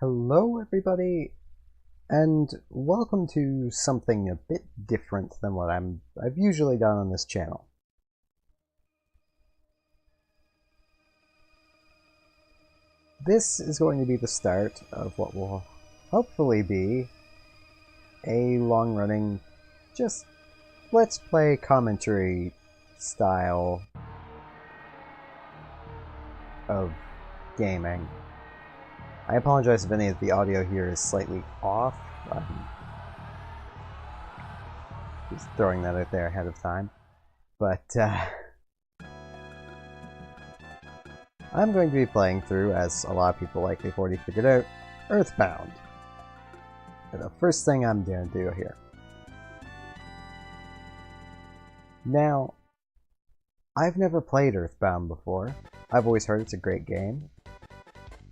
Hello everybody, and welcome to something a bit different than what I've usually done on this channel. This is going to be the start of what will hopefully be a long-running, just let's play commentary style of gaming. I apologize if any of the audio here is slightly off. Just throwing that out there ahead of time. But I'm going to be playing through, as a lot of people likely have already figured out, Earthbound. And the first thing I'm going to do here. Now, I've never played Earthbound before. I've always heard it's a great game.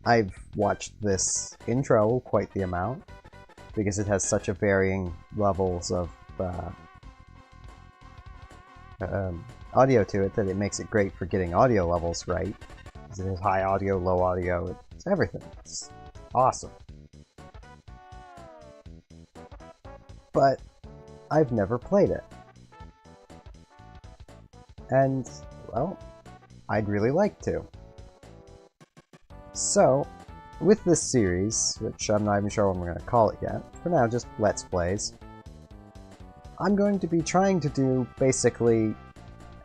I've watched this intro quite the amount, because it has such a varying levels of audio to it that it makes it great for getting audio levels right. Because it has high audio, low audio, it's everything. It's awesome. But I've never played it. And, well, I'd really like to. So, with this series, which I'm not even sure what I'm going to call it yet, for now just Let's Plays, I'm going to be trying to do basically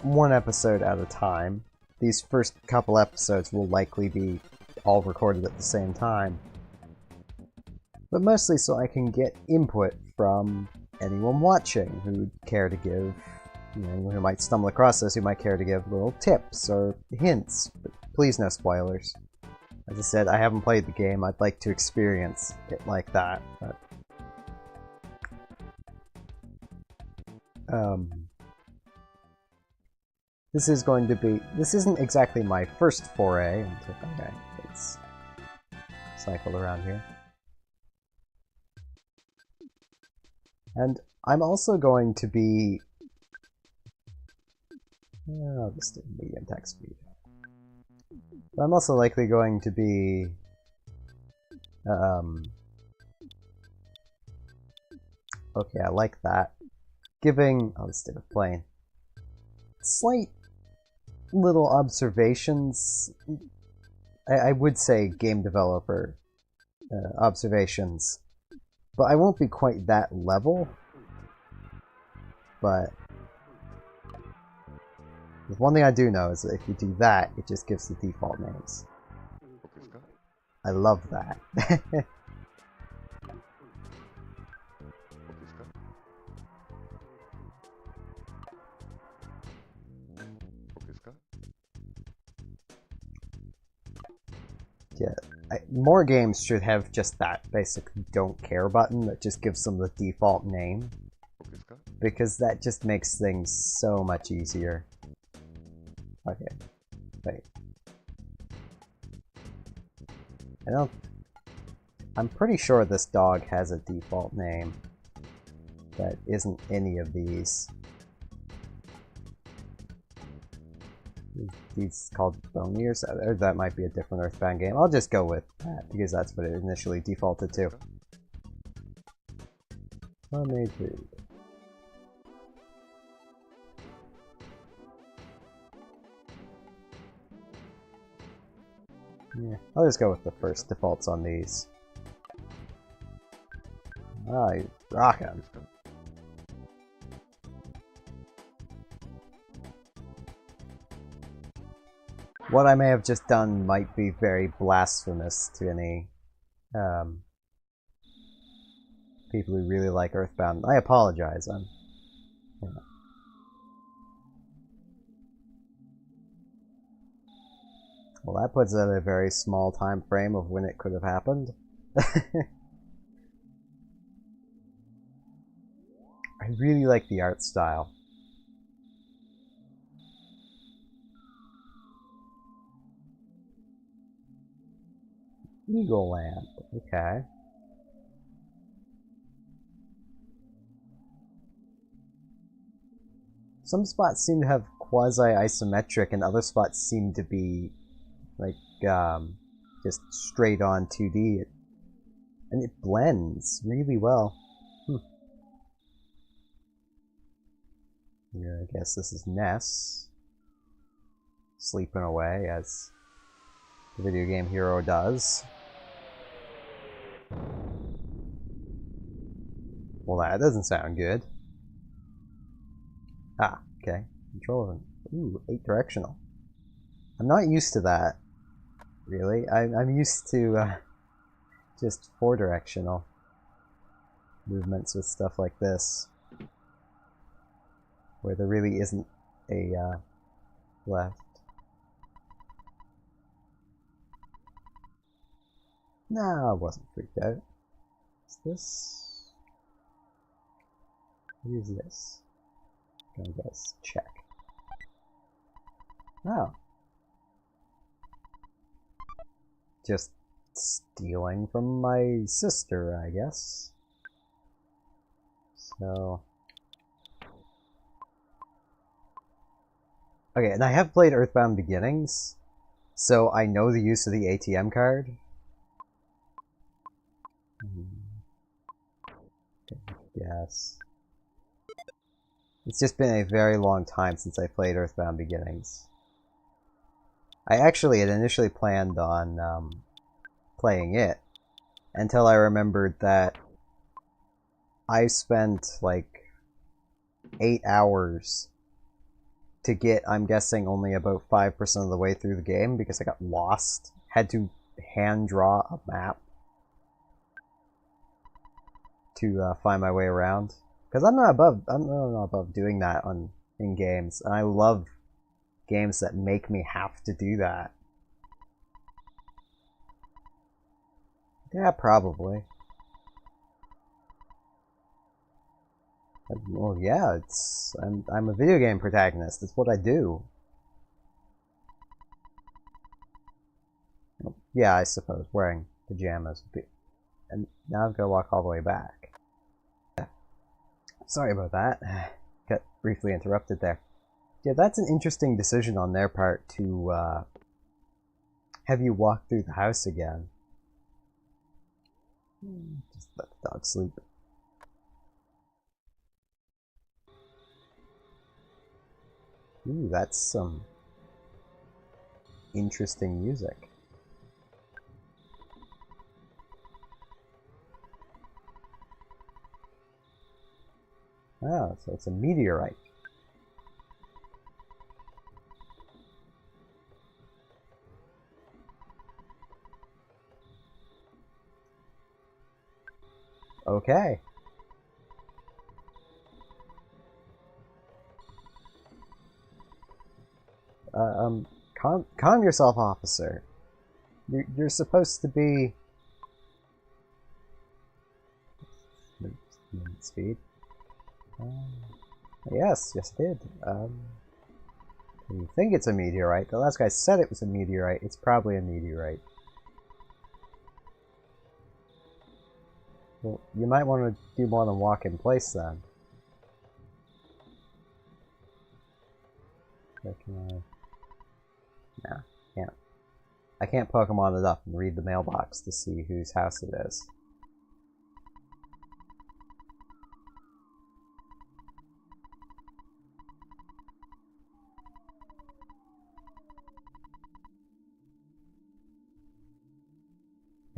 one episode at a time. These first couple episodes will likely be all recorded at the same time, but mostly so I can get input from anyone watching who'd care to give, anyone who might stumble across this, who might care to give little tips or hints, but please no spoilers. As I said, I haven't played the game. I'd like to experience it like that. But, this is going to be... This isn't exactly my first foray into... Okay, it's cycled around here. And I'm also going to be... I'll just do medium text speed. But I'm also likely going to be okay, I like that. Giving, oh, instead of playing, slight little observations. I would say game developer observations, but I won't be quite that level. But one thing I do know is that if you do that, it just gives the default names. I love that. Yeah, more games should have just that basic don't care button that just gives them the default name. Because that just makes things so much easier. Okay, wait. I'm pretty sure this dog has a default name that isn't any of these. These called Boney or that might be a different Earthbound game. I'll just go with that because that's what it initially defaulted to. Homemade food. Yeah, I'll just go with the first defaults on these. Ah, he's rockin'. What I may have just done might be very blasphemous to any people who really like Earthbound. I apologize. Well, that puts it at a very small time frame of when it could have happened. I really like the art style. Eagle Lamp, okay. Some spots seem to have quasi-isometric and other spots seem to be like just straight on 2D. And it blends really well. Here, I guess this is Ness sleeping away as the video game hero does. Well, that doesn't sound good. Ah, okay. Control. Ooh, 8 directional. I'm not used to that, really. I'm used to just 4 directional movements with stuff like this, where there really isn't a left. No, I wasn't freaked out. Is this? What is this? I guess check. Oh. Just stealing from my sister, I guess. So. Okay, and I have played Earthbound Beginnings, so I know the use of the ATM card. Yes. It's just been a very long time since I played Earthbound Beginnings. I actually had initially planned on playing it until I remembered that I spent like 8 hours to get, I'm guessing, only about 5% of the way through the game because I got lost. Had to hand draw a map to find my way around. Because I'm not above doing that in games, and I love games that make me have to do that. Yeah, probably. Well, yeah, I'm a video game protagonist. It's what I do. Yeah, I suppose wearing pajamas would be. And now I've got to walk all the way back. Sorry about that. Got briefly interrupted there. Yeah, that's an interesting decision on their part to have you walk through the house again. Just let the dog sleep. Ooh, that's some interesting music. Oh, so it's a meteorite. Okay. Calm yourself, officer. You're supposed to be... Speed? Yes, it did. You think it's a meteorite. The last guy said it was a meteorite. It's probably a meteorite. Well, you might want to do more than walk in place then. Nah, can't. I can't Pokemon it up and read the mailbox to see whose house it is.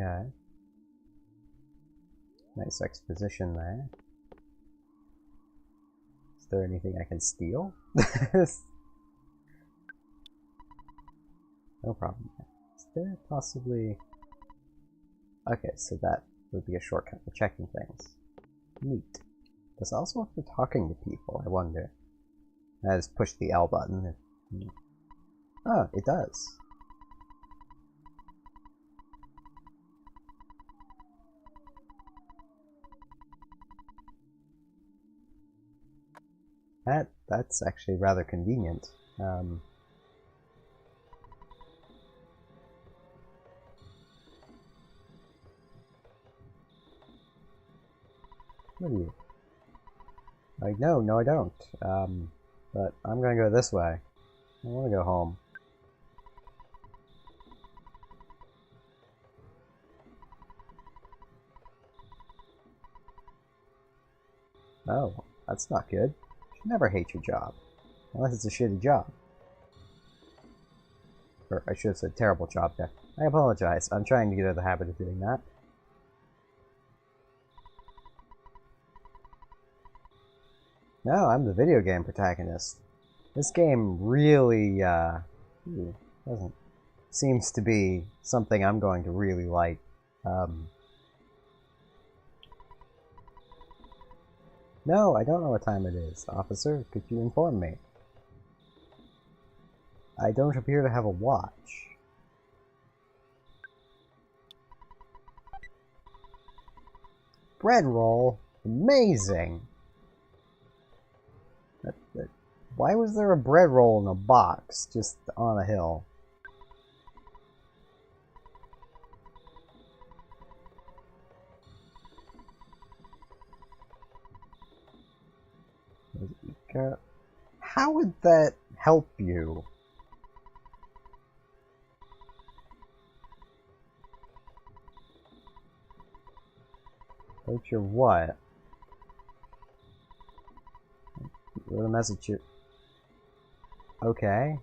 Okay. Nice exposition there. Is there anything I can steal? No problem. Is there possibly... Okay, so that would be a shortcut for checking things. Neat. Does it also work for talking to people, I wonder? I just push the L button. Oh, it does. That's actually rather convenient. What are you? Like, no, I don't. But I'm gonna go this way. I wanna go home. Oh, that's not good. You should never hate your job. Unless it's a shitty job. Or I should have said terrible job there. I apologize. I'm trying to get out of the habit of doing that. No, I'm the video game protagonist. This game really, doesn't... seems to be something I'm going to really like. No, I don't know what time it is. Officer, could you inform me? I don't appear to have a watch. Bread roll? Amazing! Why was there a bread roll in a box just on a hill? How would that help you? About your what? What a message you... Okay.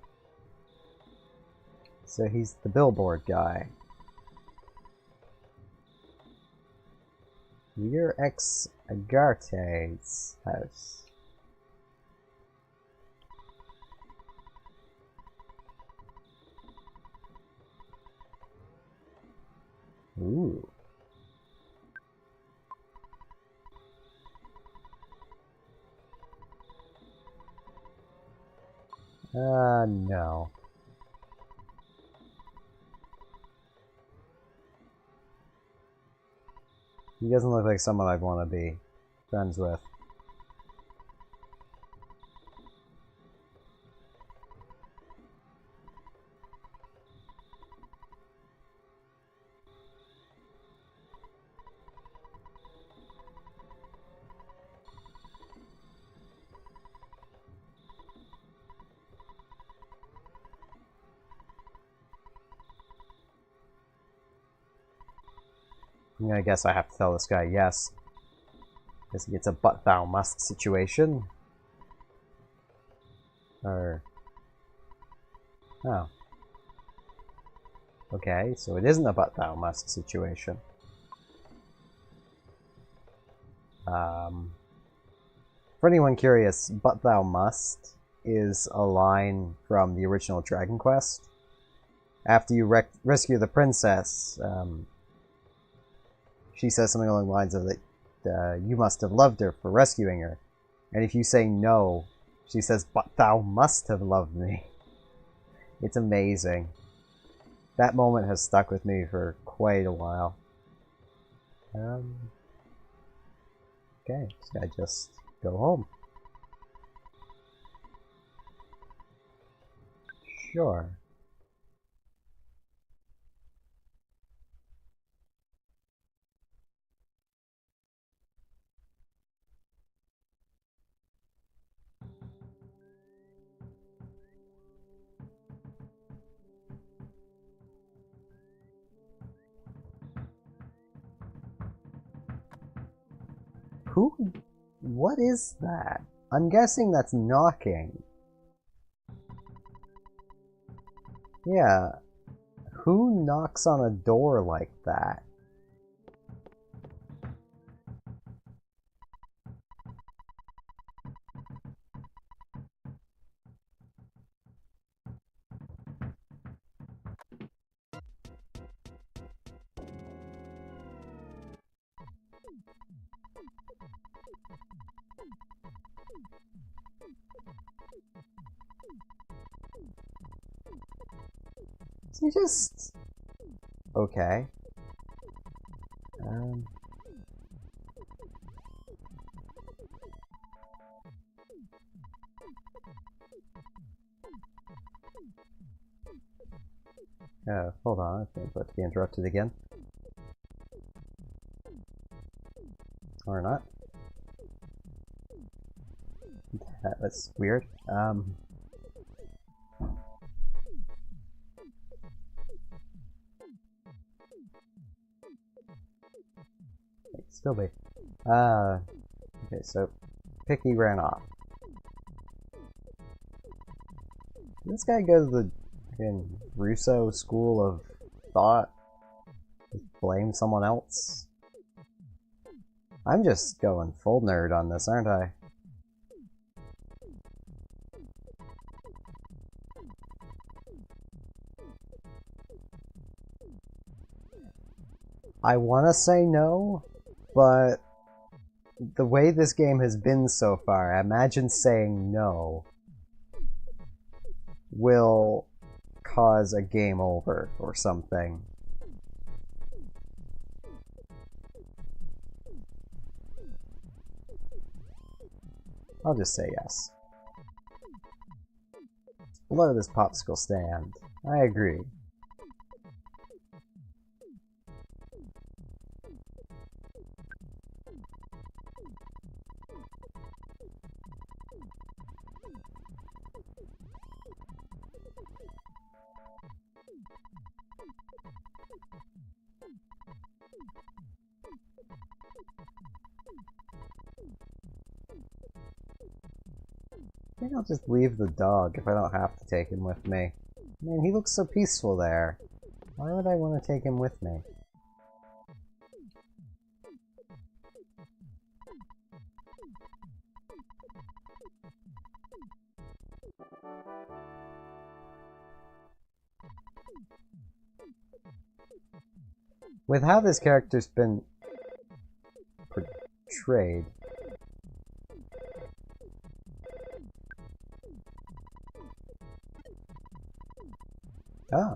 So he's the billboard guy. You're ex Agarte's house. Ooh. No. He doesn't look like someone I'd want to be friends with. I guess I have to tell this guy yes. Because he gets a but thou must situation. Or... oh. Okay, so it isn't a but thou must situation. For anyone curious, but thou must is a line from the original Dragon Quest. After you rescue the princess, she says something along the lines of that you must have loved her for rescuing her. And if you say no, she says, but thou must have loved me. It's amazing. That moment has stuck with me for quite a while. Okay, so I just go home. Sure. Who? What is that? I'm guessing that's knocking. Yeah. Who knocks on a door like that? Is he just... okay. Hold on, I think I'm about to be interrupted again. Or not. That's weird. Still be. Okay, so Picky ran off. Did this guy go to the fucking Russo school of thought? Just blame someone else? I'm just going full nerd on this, aren't I? I want to say no, but the way this game has been so far, I imagine saying no will cause a game over or something. I'll just say yes. Below this popsicle stand. I agree. I think I'll just leave the dog if I don't have to take him with me. Man, he looks so peaceful there. Why would I want to take him with me? With how this character's been portrayed, oh.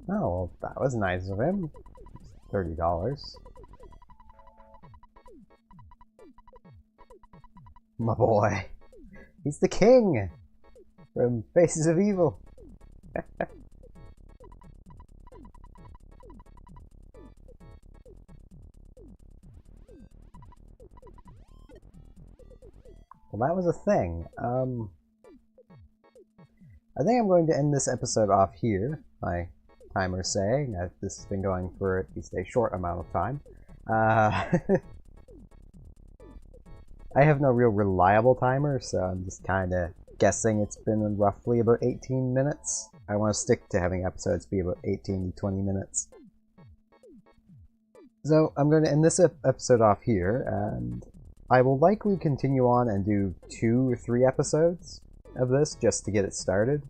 Oh, well, that was nice of him. $30. My boy. He's the king! From Faces of Evil. Well, that was a thing. I think I'm going to end this episode off here. My timer's saying that this has been going for at least a short amount of time. I have no real reliable timer, so I'm just kind of guessing it's been roughly about 18 minutes. I want to stick to having episodes be about 18 to 20 minutes. So I'm going to end this episode off here, and I will likely continue on and do 2 or 3 episodes of this just to get it started.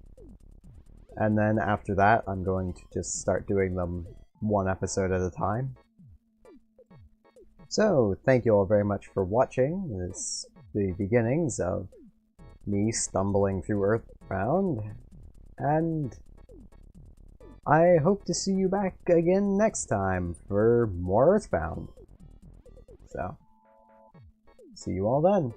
And then after that, I'm going to just start doing them 1 episode at a time. So, thank you all very much for watching. This is the beginnings of me stumbling through Earthbound, and I hope to see you back again next time for more Earthbound. So, see you all then.